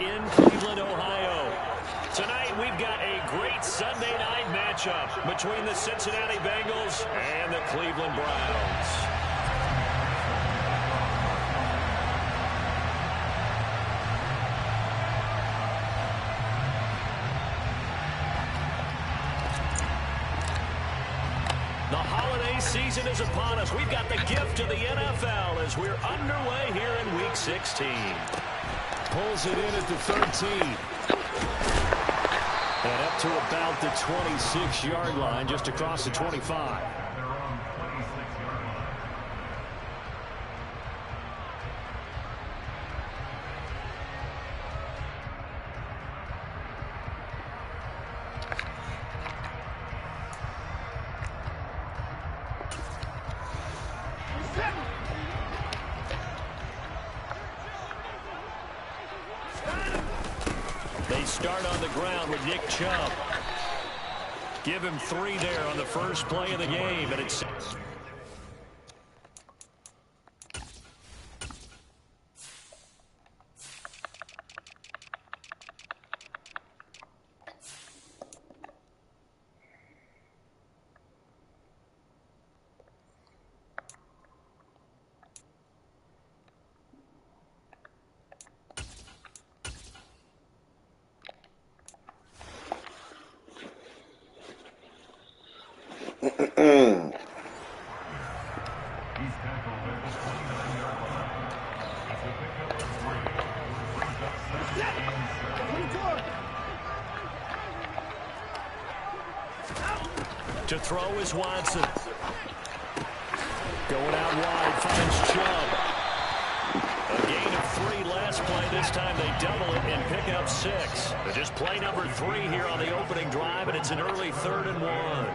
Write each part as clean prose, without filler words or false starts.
in Cleveland, Ohio. Tonight, we've got a great Sunday night matchup between the Cincinnati Bengals and the Cleveland Browns. The holiday season is upon us. We've got the gift of the NFL as we're underway here in Week 16. Pulls it in at the 13. And up to about the 26-yard line, just across the 25. They start on the ground with Nick Chubb. Give him 3 there on the first play of the game, and it's... To throw is Watson. Going out wide, finds Chubb. A gain of 3 last play. This time they double it and pick up 6. But just play number 3 here on the opening drive, and it's an early 3rd and 1.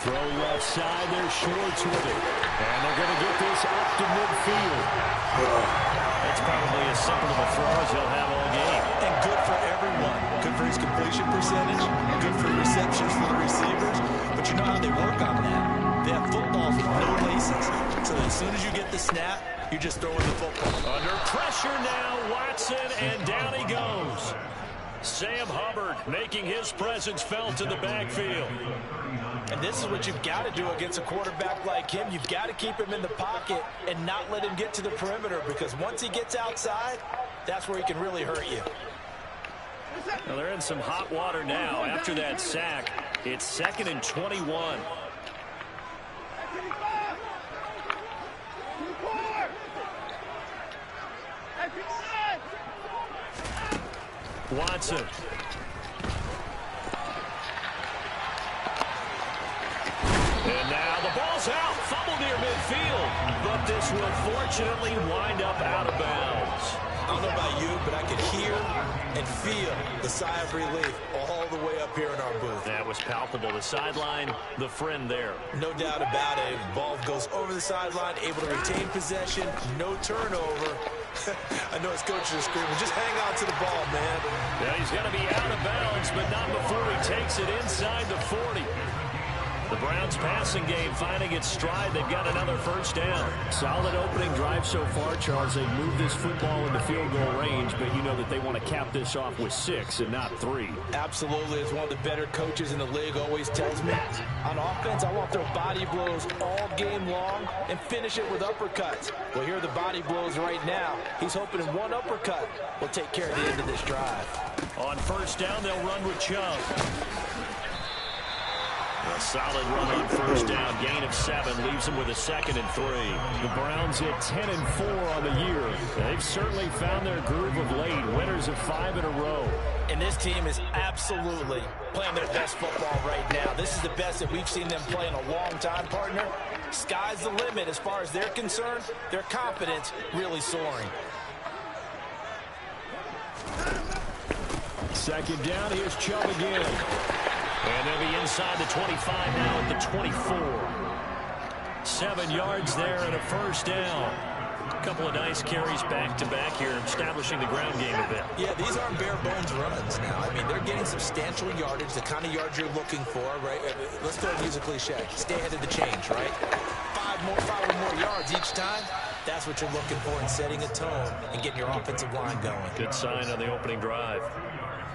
Throw left side, they're Schwartz with it. And they're going to get this up to midfield. That's probably as simple of a throw as he'll have all game. And good for everyone. Good for his completion percentage. Good for receptions for the receivers. But you know how they work on that. They have footballs with no laces. So as soon as you get the snap, you're just throwing the football. Under pressure now, Watson, and down he goes. Sam Hubbard making his presence felt in the backfield. And this is what you've got to do against a quarterback like him. You've got to keep him in the pocket and not let him get to the perimeter, because once he gets outside, that's where he can really hurt you. Well, they're in some hot water now after that sack. It's 2nd and 21. Watson. And now the ball's out. Fumble near midfield. But this will fortunately wind up out of bounds. I don't know about you, but I could hear and feel the sigh of relief all the way up here in our booth. That was palpable. The sideline, the friend there. No doubt about it. Ball goes over the sideline, able to retain possession, no turnover. I know his coaches are screaming, just hang on to the ball, man. Yeah, he's got to be out of bounds, but not before he takes it inside the 40. The Browns passing game finding its stride. They've got another first down. Solid opening drive so far, Charles. They've moved this football into field goal range, but you know that they want to cap this off with 6 and not 3. Absolutely. As one of the better coaches in the league always tells me, on offense, I want to throw body blows all game long and finish it with uppercuts. Well, here are the body blows right now. He's hoping in one uppercut will take care of the end of this drive. On first down, they'll run with Chubb. A solid run on first down, gain of 7, leaves them with a 2nd and 3. The Browns hit 10 and 4 on the year. They've certainly found their groove of late, winners of 5 in a row. And this team is absolutely playing their best football right now. This is the best that we've seen them play in a long time, partner. Sky's the limit as far as they're concerned. Their confidence really soaring. 2nd down, here's Chubb again. And they'll be inside the 25 now at the 24. 7 yards there and a first down. couple of nice carries back-to-back here, establishing the ground game a bit. Yeah, these aren't bare-bones runs now. I mean, they're getting substantial yardage, the kind of yards you're looking for, right? Let's go ahead and use a cliche. Stay ahead of the change, right? Five or more yards each time. That's what you're looking for in setting a tone and getting your offensive line going. Good sign on the opening drive.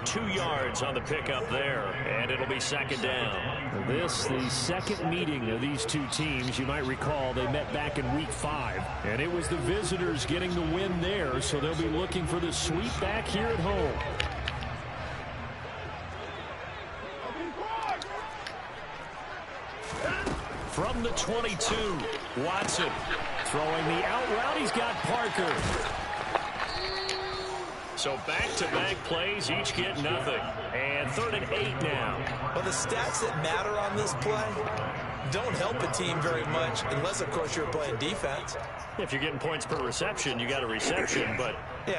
2 yards on the pickup there, and it'll be second down. This, the second meeting of these two teams. You might recall they met back in week 5, and it was the visitors getting the win there, so they'll be looking for the sweep back here at home. From the 22, Watson. Throwing the out route, he's got Parker. So back-to-back plays, each get nothing. And 3rd and 8 now. Well, the stats that matter on this play don't help a team very much, unless, of course, you're playing defense. If you're getting points per reception, you got a reception, but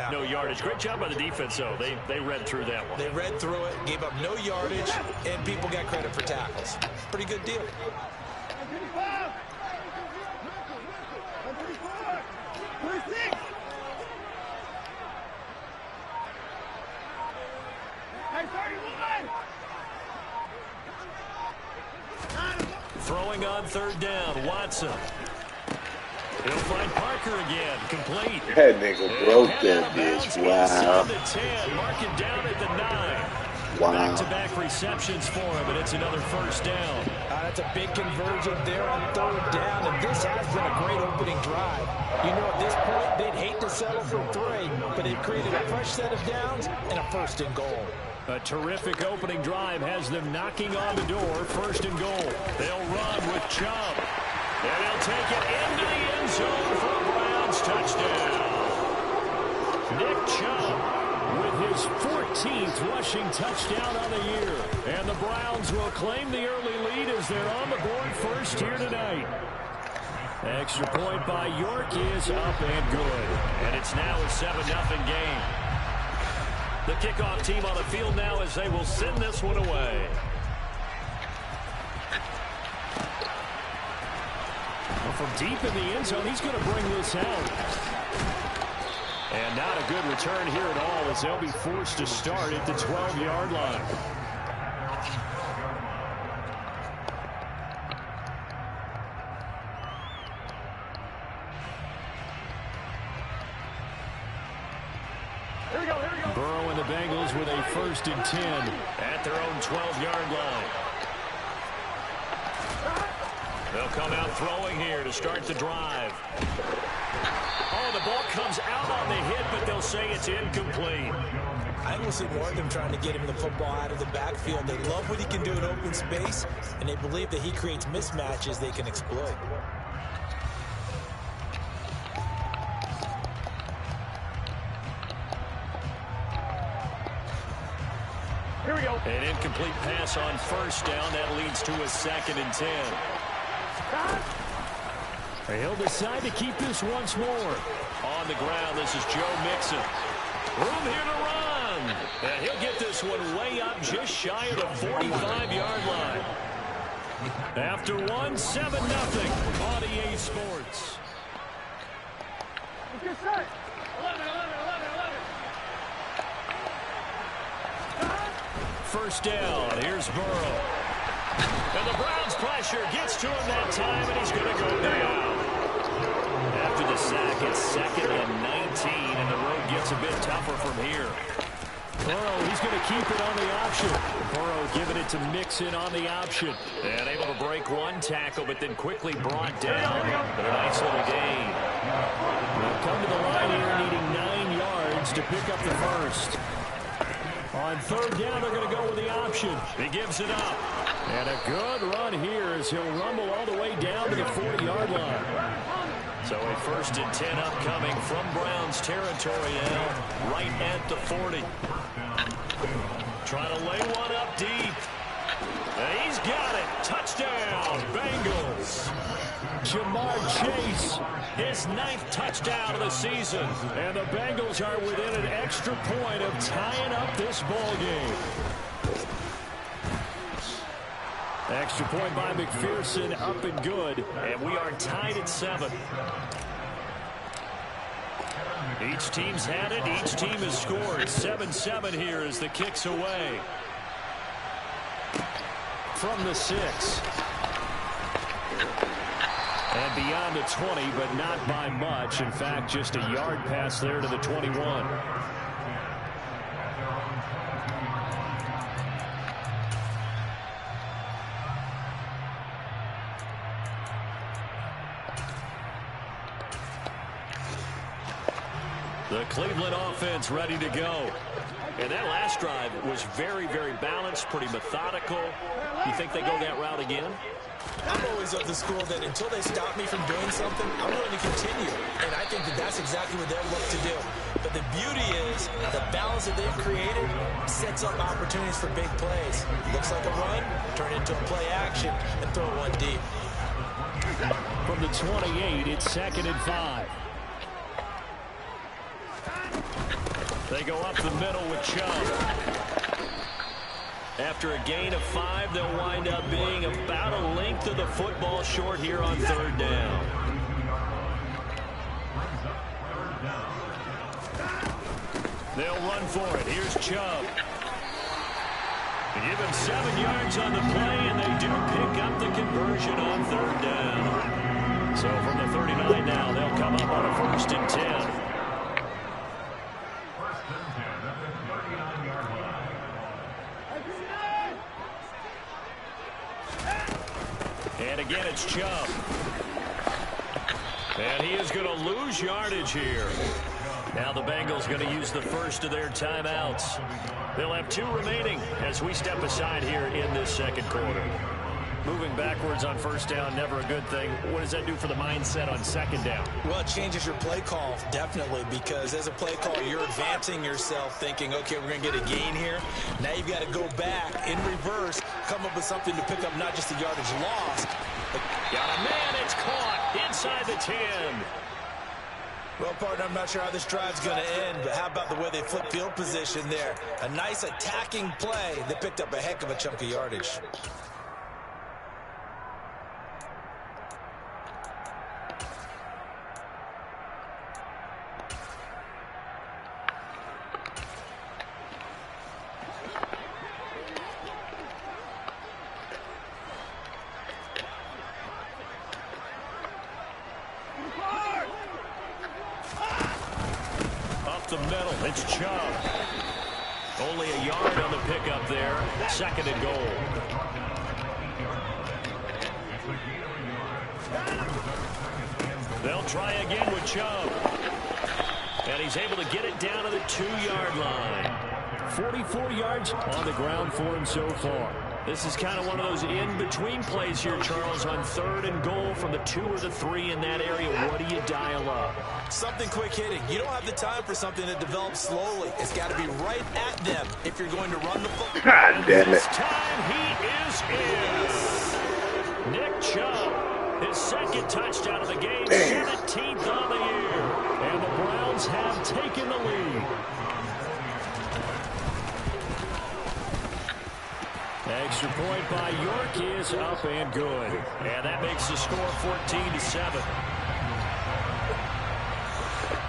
no yardage. Great job by the defense, though. They read through that one. They read through it, gave up no yardage, and people got credit for tackles. Pretty good deal. Throwing on 3rd down, Watson. He'll find Parker again, complete. That nigga broke that bitch. Wow. The 10, mark it down at the 9. Wow. Back-to-back receptions for him, and it's another 1st down. That's a big conversion there on 3rd down, and this has been a great opening drive. You know, at this point, they'd hate to settle for 3, but they've created a fresh set of downs and a 1st and goal. A terrific opening drive has them knocking on the door. 1st and goal. They'll run with Chubb. And he'll take it into the end zone for a Browns touchdown. Nick Chubb with his 14th rushing touchdown on the year. And the Browns will claim the early lead as they're on the board first here tonight. Extra point by York is up and good. And it's now a 7-0 game. The kickoff team on the field now as they will send this one away. Well, from deep in the end zone, he's going to bring this out. And not a good return here at all as they'll be forced to start at the 12-yard line. Burrow and the Bengals with a 1st and 10 at their own 12-yard line. They'll come out throwing here to start the drive. Oh, the ball comes out on the hit, but they'll say it's incomplete. I think we'll see more of them trying to get him the football out of the backfield. They love what he can do in open space, and they believe that he creates mismatches they can exploit. Here we go. An incomplete pass on 1st down. That leads to a 2nd and 10. He'll decide to keep this once more. On the ground, this is Joe Mixon. Room here to run. And he'll get this one way up just shy of the 45-yard line. After 1, 7-0 on EA Sports. Good set. 11. 1st down. Here's Burrow. And the Browns pressure gets to him that time, and he's going to go down. After the sack, it's 2nd and 19, and the road gets a bit tougher from here. Burrow, he's going to keep it on the option. Burrow giving it to Mixon on the option. And able to break 1 tackle, but then quickly brought down. But a nice little gain. They'll come to the line here needing 9 yards to pick up the 1st. On 3rd down, they're going to go with the option. He gives it up. And a good run here as he'll rumble all the way down to the 40-yard line. So a 1st and 10 upcoming from Browns territory now, right at the 40. Trying to lay one up deep. And he's got it. Touchdown, Bengals. Jamar Chase, his 9th touchdown of the season. And the Bengals are within an extra point of tying up this ball game. Extra point by McPherson, up and good. And we are tied at 7. Each team's had it. Each team has scored. 7-7 here as the kick's away. From the 6. And beyond the 20, but not by much. In fact, just a yard pass there to the 21. The Cleveland offense ready to go. And that last drive was very, very balanced, pretty methodical. You think they go that route again? I'm always of the school that until they stop me from doing something, I'm going to continue. And I think that that's exactly what they'll look to do. But the beauty is the balance that they've created sets up opportunities for big plays. Looks like a run, turn it into a play action, and throw one deep. From the 28, it's 2nd and 5. They go up the middle with Chubb. After a gain of 5, they'll wind up being about a length of the football short here on 3rd down. They'll run for it. Here's Chubb. They give him 7 yards on the play, and they do pick up the conversion on 3rd down. So from the 39 now, they'll come up on a 1st and 10. And again, it's Chubb. And he is going to lose yardage here. Now the Bengals going to use the first of their timeouts. They'll have 2 remaining as we step aside here in this 2nd quarter. Moving backwards on 1st down, never a good thing. What does that do for the mindset on 2nd down? Well, it changes your play call, definitely, because as a play caller, you're advancing yourself thinking, okay, we're going to get a gain here. Now you've got to go back in reverse, come up with something to pick up not just the yardage lost. Got a man, it's caught inside the 10. Well, partner, I'm not sure how this drive's going to end, but how about the way they flip field position there? A nice attacking play that picked up a heck of a chunk of yardage. The middle, it's Chubb. Only a yard on the pickup there. 2nd and goal. They'll try again with Chubb. And he's able to get it down to the 2-yard line. 44 yards on the ground for him so far. This is kind of one of those in-between plays here, Charles, on 3rd and goal from the 2 or the 3 in that area. What do you dial up? Something quick hitting. You don't have the time for something that develops slowly. It's got to be right at them if you're going to run the football. God damn it. This time he is in. Nick Chubb, his 2nd touchdown of the game, 17th on the year. And the Browns have taken the lead. Extra point by York is up and good. And that makes the score 14-7.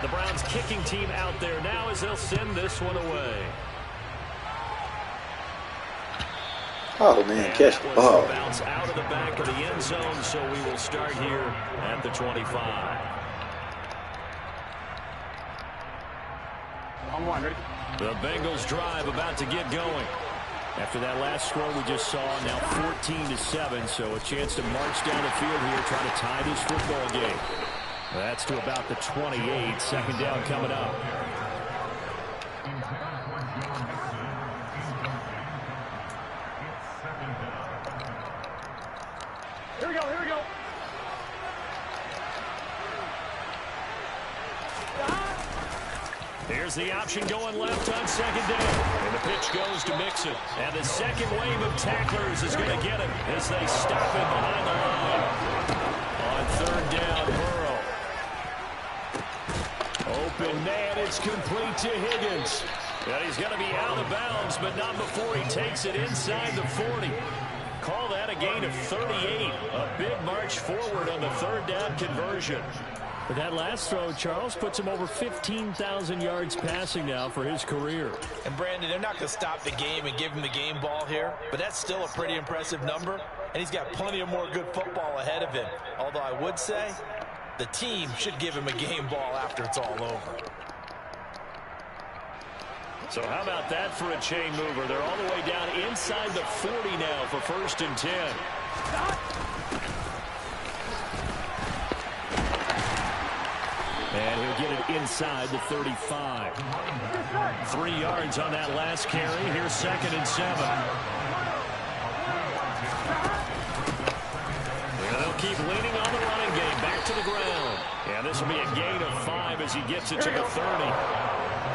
The Browns kicking team out there now as they'll send this one away. Oh, man, catch the ball. Bounce out of the back of the end zone, so we will start here at the 25. The Bengals drive about to get going. After that last score we just saw, now 14-7, so a chance to march down the field here, try to tie this football game. That's to about the 28. 2nd down coming up. Here we go. Here's the option going left on 2nd down. And the pitch goes to Mixon. And the second wave of tacklers is going to get him as they stop him behind the line. On 3rd down, Burrow. Open man, it's complete to Higgins. And he's going to be out of bounds, but not before he takes it inside the 40. Call that a gain of 38. A big march forward on the 3rd down conversion. But that last throw, Charles, puts him over 15,000 yards passing now for his career. And, Brandon, they're not going to stop the game and give him the game ball here, but that's still a pretty impressive number, and he's got plenty of more good football ahead of him. Although I would say the team should give him a game ball after it's all over. So how about that for a chain mover? They're all the way down inside the 40 now for 1st and 10. And he'll get it inside the 35. 3 yards on that last carry. Here's 2nd and 7. And they'll keep leaning on the running game. Back to the ground. And this will be a gain of 5 as he gets it to the 30.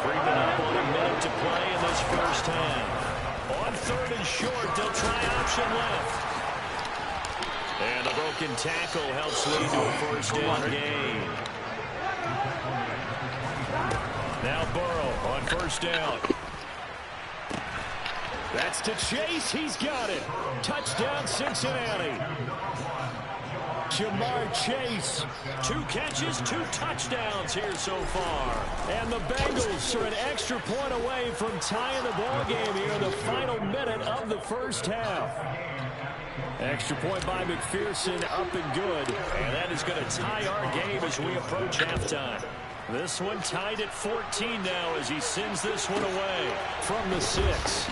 Creeping up on a minute to play in this first half. On 3rd and short, they'll try option left. And the broken tackle helps lead to a 1st down gain. Now Burrow on 1st down. That's to Chase. He's got it. Touchdown, Cincinnati. Jamar Chase. 2 catches, 2 touchdowns here so far. And the Bengals are an extra point away from tying the ball game here in the final minute of the first half. Extra point by McPherson, up and good. And that is going to tie our game as we approach halftime. This one tied at 14 now as he sends this one away from the 6.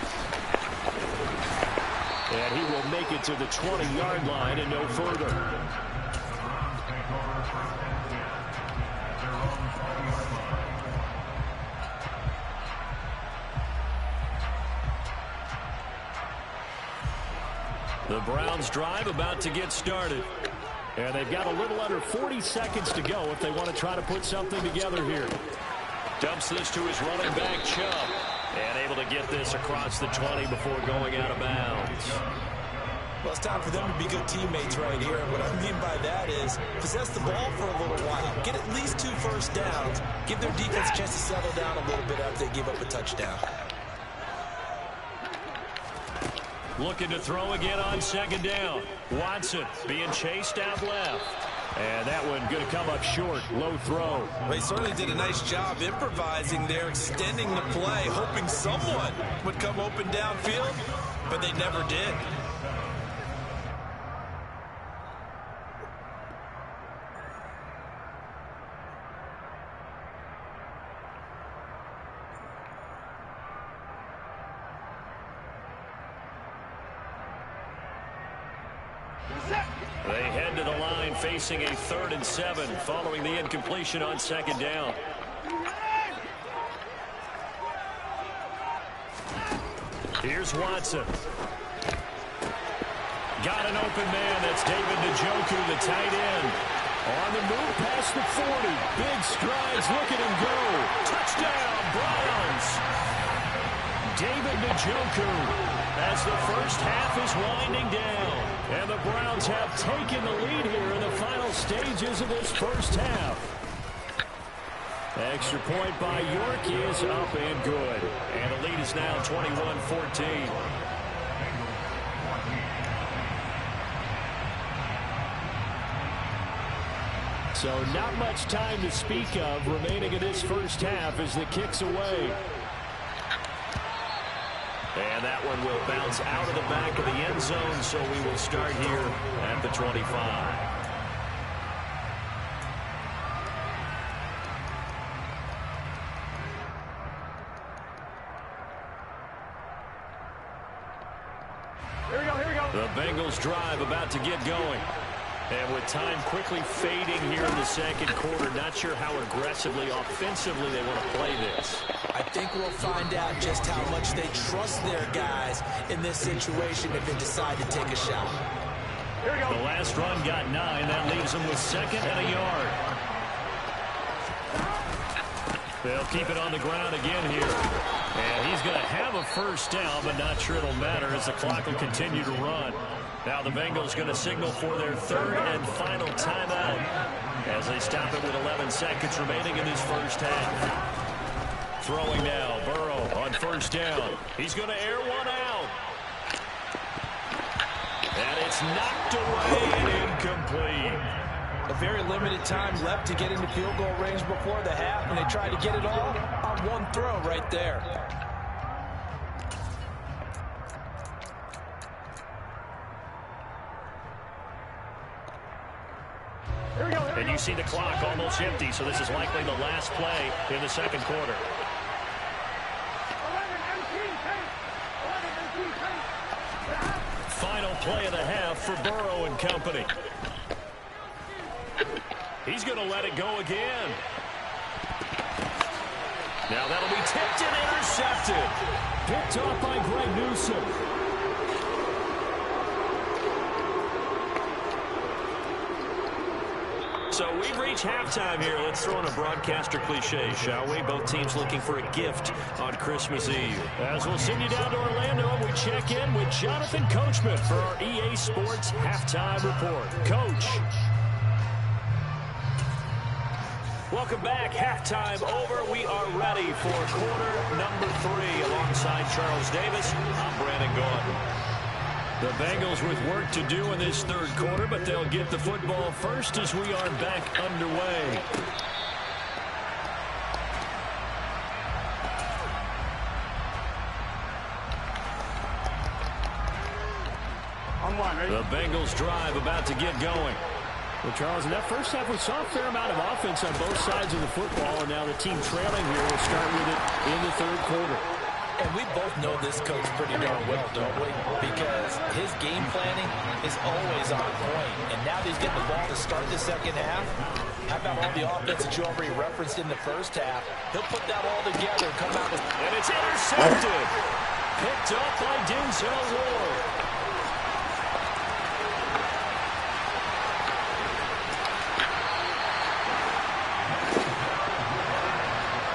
And he will make it to the 20-yard line and no further. The Browns drive about to get started. And they've got a little under 40 seconds to go if they want to try to put something together here. Dumps this to his running back, Chubb. And able to get this across the 20 before going out of bounds. Well, it's time for them to be good teammates right here. And what I mean by that is possess the ball for a little while. Get at least 2 first downs. Give their defense a chance to settle down a little bit after they give up a touchdown. Looking to throw again on 2nd down. Watson being chased out left. And that one going to come up short. Low throw. They certainly did a nice job improvising there, extending the play, hoping someone would come open downfield, but they never did. They head to the line facing a 3rd and 7 following the incompletion on 2nd down. Here's Watson. Got an open man. That's David Njoku, the tight end. On the move past the 40. Big strides. Look at him go. Touchdown, Browns. David Njoku as the first half is winding down. And the Browns have taken the lead here in the final stages of this first half. Extra point by York is up and good. And the lead is now 21-14. So not much time to speak of remaining in this first half as the kick's away. And that one will bounce out of the back of the end zone, so we will start here at the 25. Here we go. The Bengals drive about to get going. And with time quickly fading here in the 2nd quarter, not sure how aggressively, offensively they want to play this. I think we'll find out just how much they trust their guys in this situation if they decide to take a shot. Here we go. The last run got 9. That leaves them with 2nd and a yard. They'll keep it on the ground again here. And he's going to have a first down, but not sure it'll matter as the clock will continue to run. Now the Bengals going to signal for their 3rd and final timeout as they stop it with 11 seconds remaining in this first half. Throwing now, Burrow on 1st down. He's going to air one out. And it's knocked away and incomplete. A very limited time left to get into field goal range before the half, and they tried to get it all on one throw right there. And you see the clock almost empty, so this is likely the last play in the second quarter. Final play of the half for Burrow and company. He's going to let it go again. Now that'll be tipped and intercepted. Picked off by Greg Newsome. So we've reached halftime here. Let's throw in a broadcaster cliche, shall we? Both teams looking for a gift on Christmas Eve. As we'll send you down to Orlando, and we check in with Jonathan Coachman for our EA Sports Halftime Report. Coach. Welcome back. Halftime over. We are ready for quarter number 3. Alongside Charles Davis, I'm Brandon Gaudin. The Bengals with work to do in this third quarter, but they'll get the football first as we are back underway. The Bengals drive about to get going. Well, Charles, in that first half, we saw a fair amount of offense on both sides of the football, and now the team trailing here will start with it in the third quarter. And we both know this coach pretty darn well, don't we? Because his game planning is always on point. And now that he's getting the ball to start the second half, how about all the offense that you already referenced in the first half? He'll put that all together and come out with... And it's intercepted. Picked up by Denzel Ward.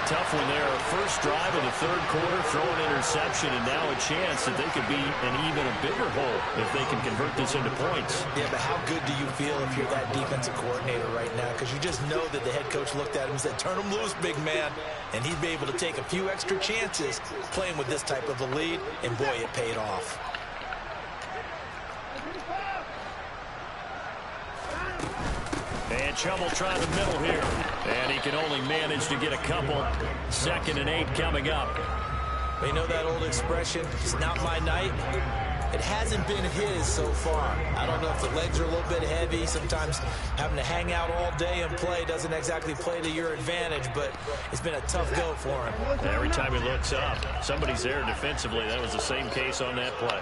Tough one there. First drive of the third quarter, throw an interception, and now a chance that they could be in even a bigger hole if they can convert this into points. Yeah, but how good do you feel if you're that defensive coordinator right now? Because you just know that the head coach looked at him and said, turn him loose, big man. And he'd be able to take a few extra chances playing with this type of a lead, and boy, it paid off. And Chubb will try the middle here. And he can only manage to get a couple. 2nd and 8 coming up. You know that old expression, it's not my night? It hasn't been his so far. I don't know if the legs are a little bit heavy. Sometimes having to hang out all day and play doesn't exactly play to your advantage, but it's been a tough go for him. Every time he looks up, somebody's there defensively. That was the same case on that play.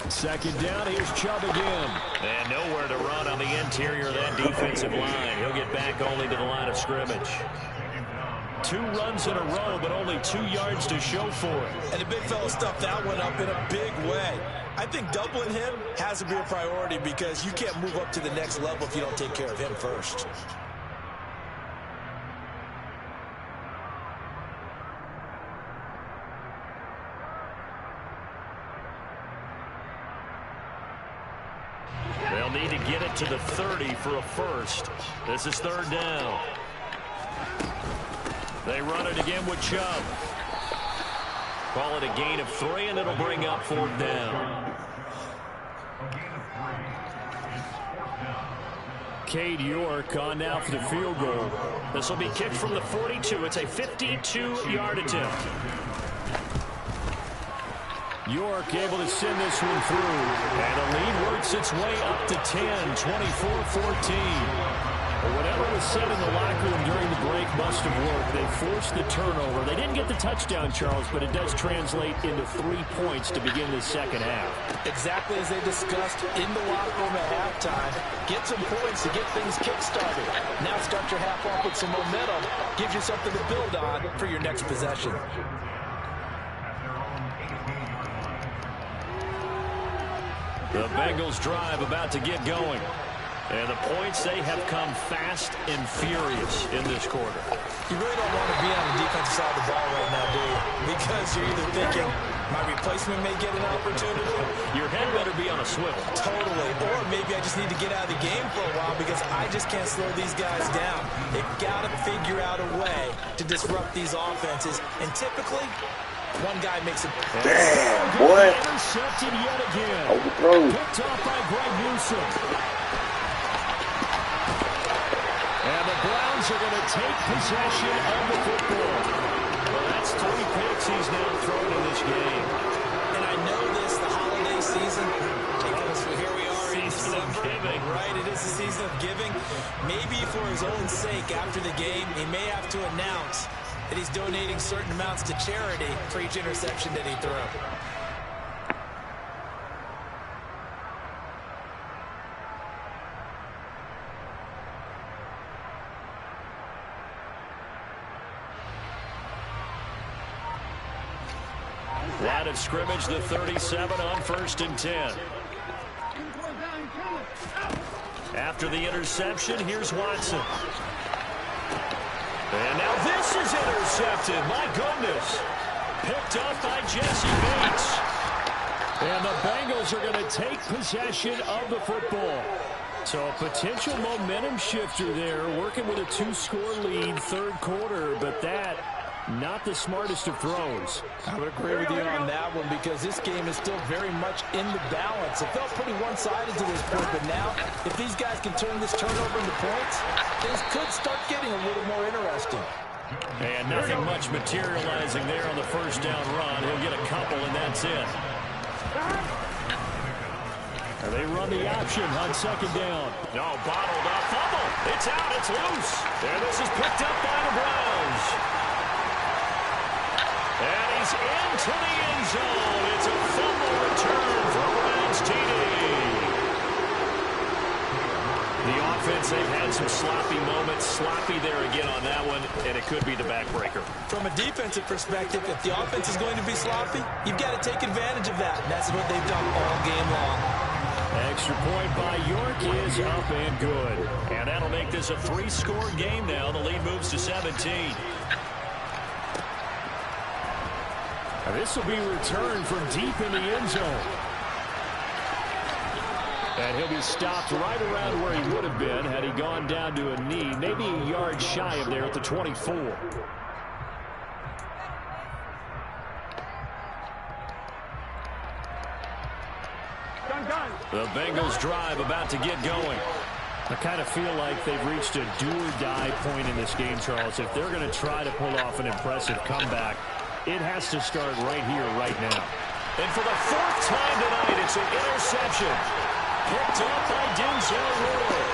Second down, here's Chubb again. And nowhere to run on the interior of that defensive line. He'll get back only to the line of scrimmage. 2 runs in a row, but only 2 yards to show for it. And the big fella stuffed that one up in a big way. I think doubling him has to be a priority because you can't move up to the next level if you don't take care of him first. They'll need to get it to the 30 for a first. This is 3rd down. They run it again with Chubb. Call it a gain of 3, and it'll bring up 4th down. Cade York on now for the field goal. This will be kicked from the 42. It's a 52-yard attempt. York able to send this one through. And the lead works its way up to 10, 24-14. Whatever was said in the locker room during the break must have worked. They forced the turnover. They didn't get the touchdown, Charles, but it does translate into 3 points to begin the second half. Exactly as they discussed in the locker room at halftime. Get some points to get things kick-started. Now start your half off with some momentum. Gives you something to build on for your next possession. The Bengals drive about to get going. And the points, they have come fast and furious in this quarter. You really don't want to be on the defensive side of the ball right now, do you? Because you're either thinking, My replacement may get an opportunity. Your head better be on a swivel. Totally. Or maybe I just need to get out of the game for a while because I just can't slow these guys down. They've got to figure out a way to disrupt these offenses. And typically, one guy makes it. Damn, boy. Intercepted yet again. Overthrown. Picked off by Greg Newsome. And the Browns are going to take possession of the football. Well, that's 3 picks he's now thrown in this game. And I know this, the holiday season, because here we are in Season of December, giving. right? It is the season of giving. Maybe for his own sake, after the game, he may have to announce that he's donating certain amounts to charity for each interception that he threw. Line of scrimmage, the 37 on 1st and 10. After the interception, here's Watson. And now this is intercepted. My goodness. Picked up by Jesse Bates. And the Bengals are going to take possession of the football. So a potential momentum shifter there, working with a 2-score lead, 3rd quarter, but that not the smartest of throws. I would agree with you on that one because this game is still very much in the balance. It felt pretty one-sided to this point, but now if these guys can turn this turnover into points, things could start getting a little more interesting. And nothing much materializing there on the 1st down run. He'll get a couple, and that's it. And they run the option on 2nd down. No, bottled up. Fumble. It's out. It's loose. And this is picked up by the Browns. And he's into the end zone. It's a fumble return for Browns TD. The offense, they've had some sloppy moments. Sloppy there again on that one, and it could be the backbreaker. From a defensive perspective, if the offense is going to be sloppy, you've got to take advantage of that. And that's what they've done all game long. Extra point by York is up and good. And that'll make this a 3-score game now. The lead moves to 17. This will be returned from deep in the end zone. And he'll be stopped right around where he would have been had he gone down to a knee, maybe a yard shy of there at the 24. The Bengals drive about to get going. I kind of feel like they've reached a do-or-die point in this game, Charles. If they're going to try to pull off an impressive comeback, it has to start right here, right now. And for the 4th time tonight, it's an interception. Picked up by Denzel Ward.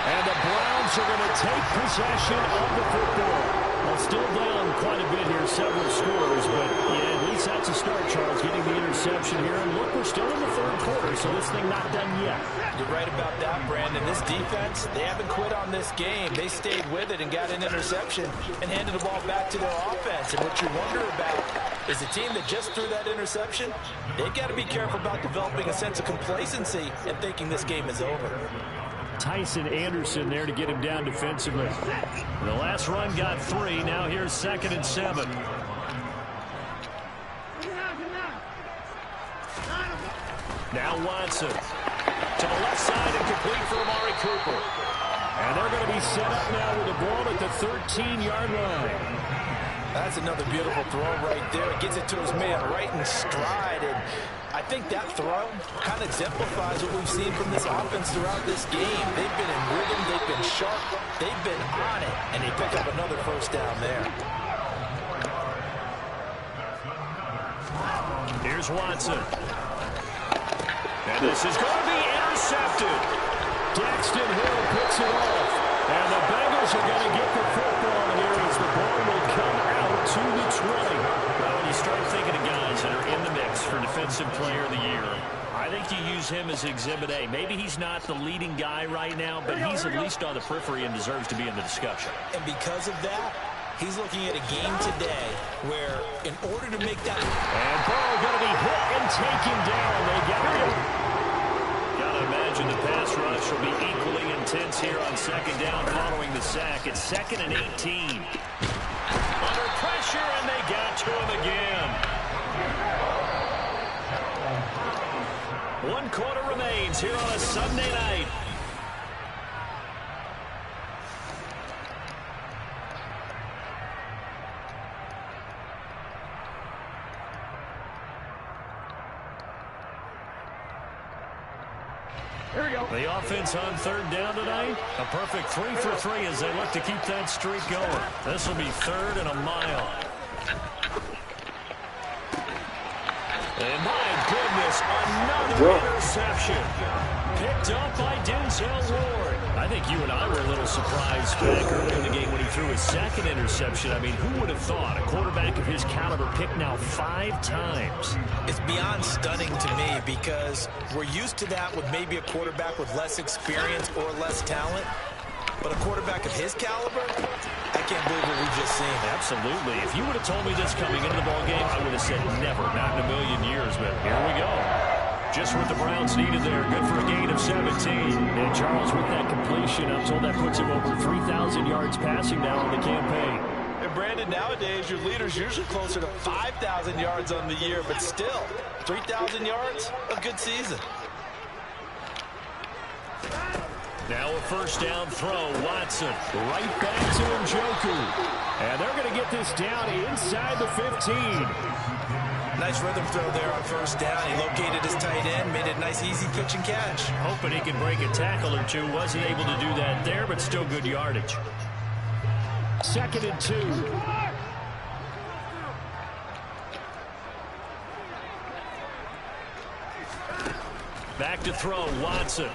And the Browns are going to take possession of the football. Well, still down quite a bit here, several scores, but yeah, at least that's a start, Charles, getting the interception here. And look, we're still in the 3rd quarter, so this thing not done yet. You're right about that, Brandon. This defense, they haven't quit on this game. They stayed with it and got an interception and handed the ball back to their offense. And what you wonder about is the team that just threw that interception, they've got to be careful about developing a sense of complacency and thinking this game is over. Tyson Anderson there to get him down defensively. The last run got 3. Now here's 2nd and 7. Now Watson to the left side and complete for Amari Cooper. And they're going to be set up now with the ball at the 13-yard line. That's another beautiful throw right there. It gets it to his man right in stride. And I think that throw kind of exemplifies what we've seen from this offense throughout this game. They've been in rhythm. They've been sharp. They've been on it. And they pick up another 1st down there. Here's Watson. And this is going to be intercepted. Daxton Hill picks it off. And the Bengals are going to get the football here as the ball will come out to the 20. Well, when you start thinking of guys that are in the mix for Defensive Player of the Year, I think you use him as Exhibit A. Maybe he's not the leading guy right now, but he's at least on the periphery and deserves to be in the discussion. And because of that, he's looking at a game today where in order to make that... And Burrow going to be hit and taken down. They got him. Gotta imagine the pass rush will be equally intense here on 2nd down following the sack. It's 2nd and 18. Under pressure. pressure, and they got to him again. 1 quarter remains here on a Sunday night. Here we go. The offense on 3rd down tonight. A perfect 3 for 3 as they look to keep that streak going. This will be 3rd and a mile. And my goodness, another interception. Picked up by Denzel Ward. I think you and I were a little surprised back early in the game when he threw his 2nd interception. I mean, who would have thought a quarterback of his caliber picked now 5 times? It's beyond stunning to me because we're used to that with maybe a quarterback with less experience or less talent. But a quarterback of his caliber, I can't believe what we've just seen. Absolutely. If you would have told me this coming into the ballgame, I would have said never, not in a million years. But here we go. Just what the Browns needed there. Good for a gain of 17. And Charles, with that completion, I'm told that puts him over 3,000 yards passing now on the campaign. And Brandon, nowadays your leader's usually closer to 5,000 yards on the year, but still, 3,000 yards, a good season. Now a 1st down throw. Watson right back to Njoku. And they're going to get this down inside the 15. Nice rhythm throw there on 1st down. He located his tight end, made it a nice, easy catch and catch. Hoping he can break a tackle or two. Wasn't able to do that there, but still good yardage. 2nd and 2. Back to throw. Watson.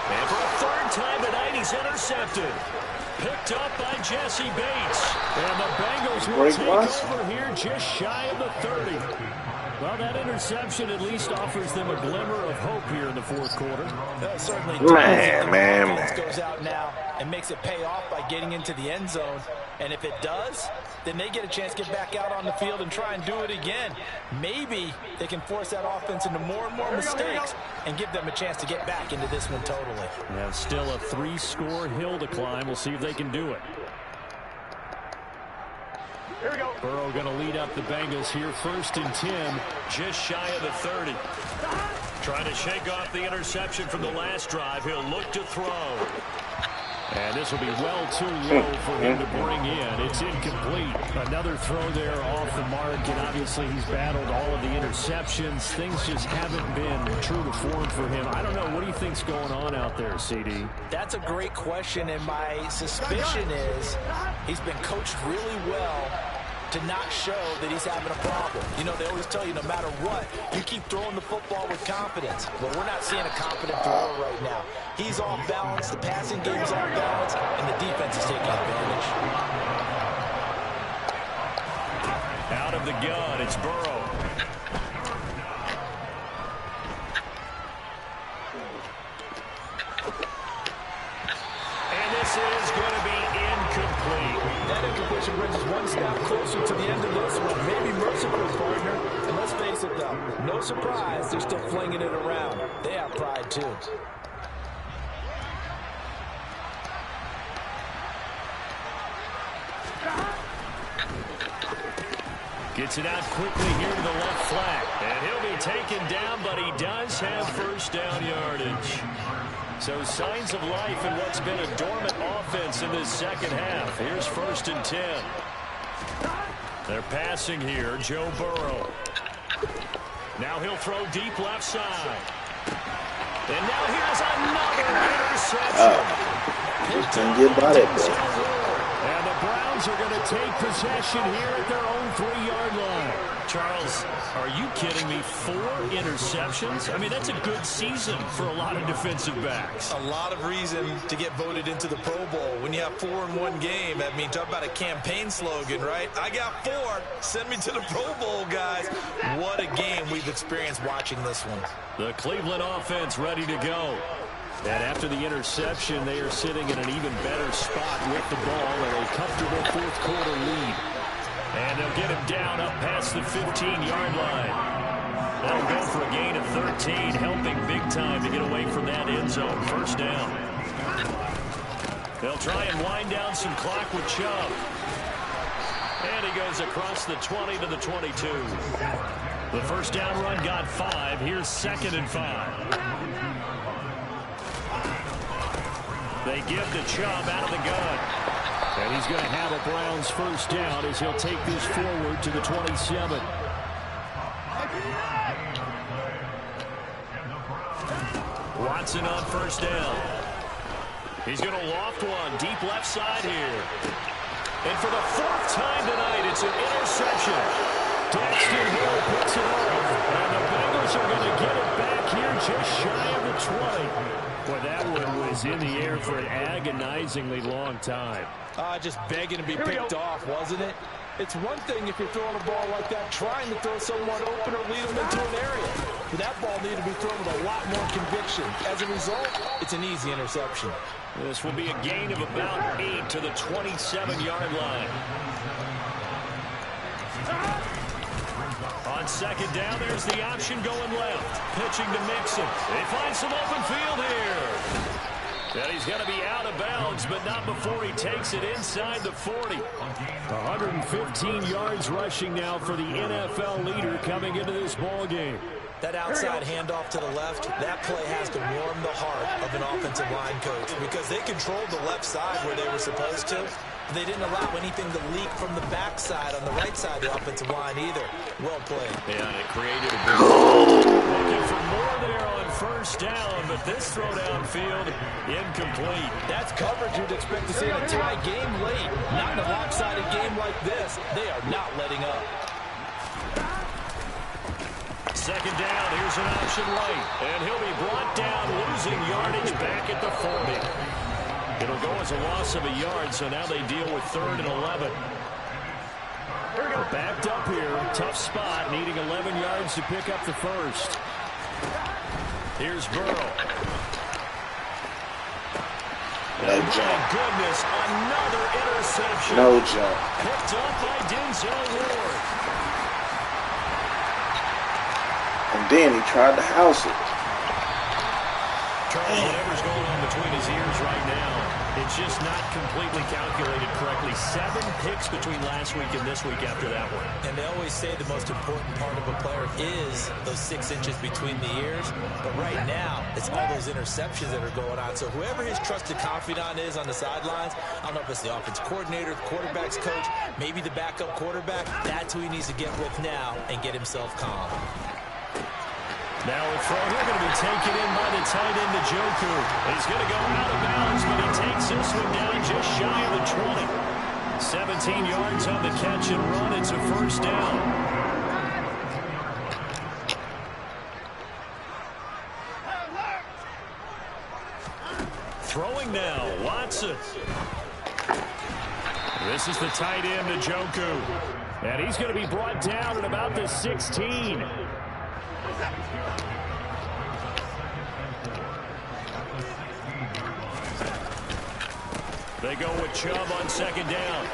And for a 3rd time tonight, he's intercepted. Picked up by Jesse Bates. And the Bengals will take over here just shy of the 30. Well, that interception at least offers them a glimmer of hope here in the 4th quarter. Certainly goes out now and makes it pay off by getting into the end zone. And if it does, then they get a chance to get back out on the field and try and do it again. Maybe they can force that offense into more and more mistakes and give them a chance to get back into this one totally. Now still a 3-score hill to climb. We'll see if they can do it. Here we go. Burrow going to lead up the Bengals here. 1st and 10. Just shy of the 30. Trying to shake off the interception from the last drive. He'll look to throw. And this will be well too low for him to bring in. It's incomplete. Another throw there off the mark, and obviously he's battled all of the interceptions. Things just haven't been true to form for him. I don't know. What do you think's going on out there, CD? That's a great question, and my suspicion is he's been coached really well to not show that he's having a problem. You know, they always tell you no matter what, you keep throwing the football with confidence. But we're not seeing a confident thrower right now. He's off balance, the passing game's off balance, and the defense is taking advantage. Out of the gun, it's Burrow. And this is going to be incomplete. That incompletion brings us one step closer to the end of this one. Maybe merciful, partner. And let's face it, though, no surprise, they're still flinging it around. They have pride, too. Gets it out quickly here to the left flat. And he'll be taken down, but he does have 1st down yardage. So signs of life in what's been a dormant offense in this 2nd half. Here's 1st and 10. They're passing here. Joe Burrow. Now he'll throw deep left side. And now here's another interception. Just didn't get by that, bro. And the Browns are going to take possession here at their own 3-yard line. Charles, are you kidding me? 4 interceptions? I mean, that's a good season for a lot of defensive backs. A lot of reason to get voted into the Pro Bowl. When you have 4 in one game, I mean, talk about a campaign slogan, right? I got 4. Send me to the Pro Bowl, guys. What a game we've experienced watching this one. The Cleveland offense ready to go. And after the interception, they are sitting in an even better spot with the ball and a comfortable 4th quarter lead. And they'll get him down up past the 15-yard line. They'll go for a gain of 13, helping big time to get away from that end zone. 1st down. They'll try and wind down some clock with Chubb. And he goes across the 20 to the 22. The first down run got 5. Here's 2nd and 5. They give to Chubb out of the gun. And he's going to have a Browns first down as he'll take this forward to the 27. Watson on first down. He's going to loft one deep left side here. And for the 4th time tonight, it's an interception. Daxton Hill picks it off. And the Bengals are going to get it back here just shy of the 20. Boy, that one was in the air for an agonizingly long time. Just begging to be picked off, wasn't it? It's one thing if you're throwing a ball like that, trying to throw someone open or lead them into an area. But that ball needed to be thrown with a lot more conviction. As a result, it's an easy interception. This will be a gain of about 8 to the 27-yard line. On second down, there's the option going left. Pitching to Mixon. They find some open field here. And he's going to be out of bounds, but not before he takes it inside the 40. 115 yards rushing now for the NFL leader coming into this ball game. That outside handoff to the left, that play has to warm the heart of an offensive line coach because they controlled the left side where they were supposed to. They didn't allow anything to leak from the backside on the right side of the offensive line either. Well played. Yeah, and it created a big looking for more there on first down, but this throw downfield incomplete. That's coverage you'd expect to see in a tie game late. Not in a lopsided game like this. They are not letting up. Second down, here's an option right, and he'll be brought down, losing yardage back at the 40. It'll go as a loss of a yard, so now they deal with 3rd and 11. Backed up here, tough spot, needing 11 yards to pick up the first. Here's Burrow. No jump. Goodness, another interception. No jump. Picked up by Denzel Ward. And then he tried to house it. Charles, whatever's going on between his ears right now, it's just not completely calculated correctly. 7 picks between last week and this week after that one. And they always say the most important part of a player is those 6 inches between the ears. But right now, it's all those interceptions that are going on. So whoever his trusted confidant is on the sidelines, I don't know if it's the offense coordinator, the quarterback's coach, maybe the backup quarterback, that's who he needs to get with now and get himself calm. Now a throw here going to be taken in by the tight end, Njoku. He's going to go out of bounds, but he takes this one down just shy of the 20. 17 yards on the catch and run. It's a first down. Throwing now, Watson. This is the tight end, Njoku. And he's going to be brought down at about the 16. They go with Chubb on second down.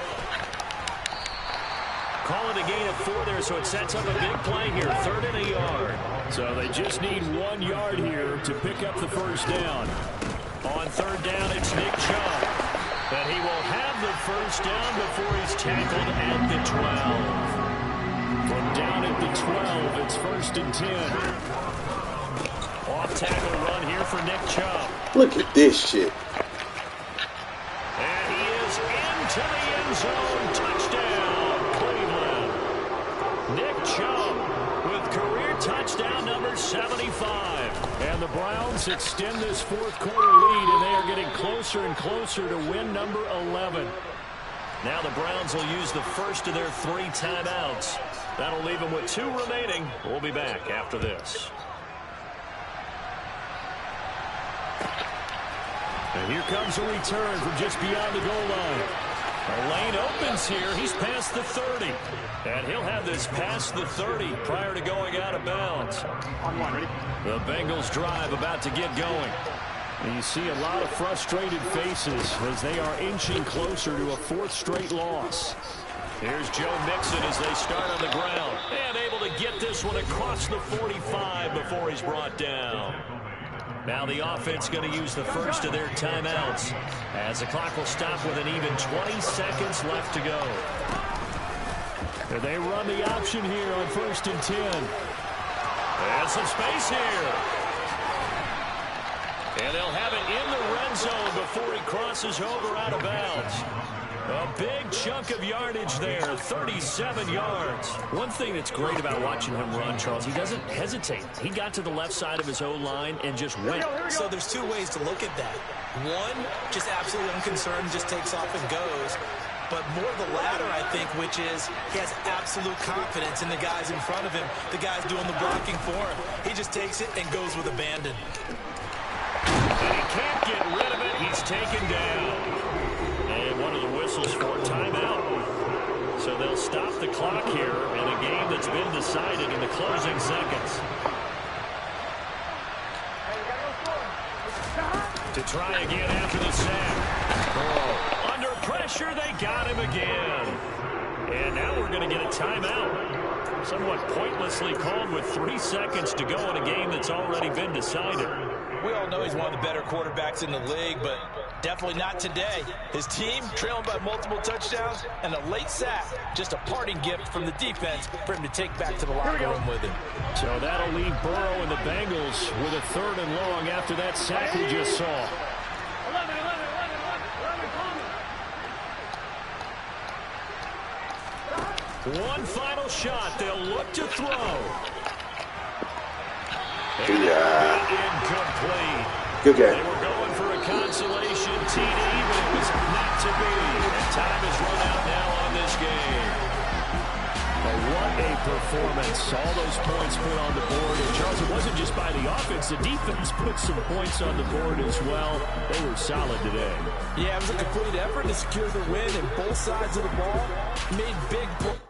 Call it a gain of 4 there, so it sets up a big play here. 3rd and a yard. So they just need 1 yard here to pick up the first down. On 3rd down, it's Nick Chubb. And he will have the first down before he's tackled at the 12. From down at the 12, it's 1st and 10. Off tackle run here for Nick Chubb. Look at this shit. And he is into the end zone. Touchdown, Cleveland. Nick Chubb with career touchdown number 75. And the Browns extend this 4th quarter lead, and they are getting closer and closer to win number 11. Now the Browns will use the first of their 3 timeouts. That'll leave them with 2 remaining. We'll be back after this. And here comes a return from just beyond the goal line. The lane opens here. He's past the 30. And he'll have this past the 30 prior to going out of bounds. On 1, ready? The Bengals drive about to get going. And you see a lot of frustrated faces as they are inching closer to a 4th straight loss. Here's Joe Mixon as they start on the ground. And able to get this one across the 45 before he's brought down. Now the offense going to use the first of their timeouts as the clock will stop with an even 20 seconds left to go. And they run the option here on 1st and 10. And some space here. And they'll have it in the red zone before he crosses over out of bounds. A big chunk of yardage there, 37 yards. One thing that's great about watching him run, Charles, he doesn't hesitate. He got to the left side of his O-line and just went. So there's two ways to look at that. One, just absolutely unconcerned, just takes off and goes. But more the latter, I think, which is he has absolute confidence in the guys in front of him, the guys doing the blocking for him. He just takes it and goes with abandon. And he can't get rid of it. He's taken down. And one of the whistles for timeout. So they'll stop the clock here in a game that's been decided in the closing seconds. To try again after the sack. Oh, under pressure, they got him again. And now we're going to get a timeout. Somewhat pointlessly called with 3 seconds to go in a game that's already been decided. We all know he's one of the better quarterbacks in the league, but definitely not today. His team trailing by multiple touchdowns and a late sack. Just a parting gift from the defense for him to take back to the locker room with him. So that'll leave Burrow and the Bengals with a 3rd and long after that sack we just saw. One final shot. They'll look to throw. Incomplete. Good game. They were going for a consolation TD, but it was not to be. And time has run out now on this game. Well, what a performance. All those points put on the board. And, Charles, it wasn't just by the offense. The defense put some points on the board as well. They were solid today. Yeah, it was a complete effort to secure the win, and both sides of the ball made big points.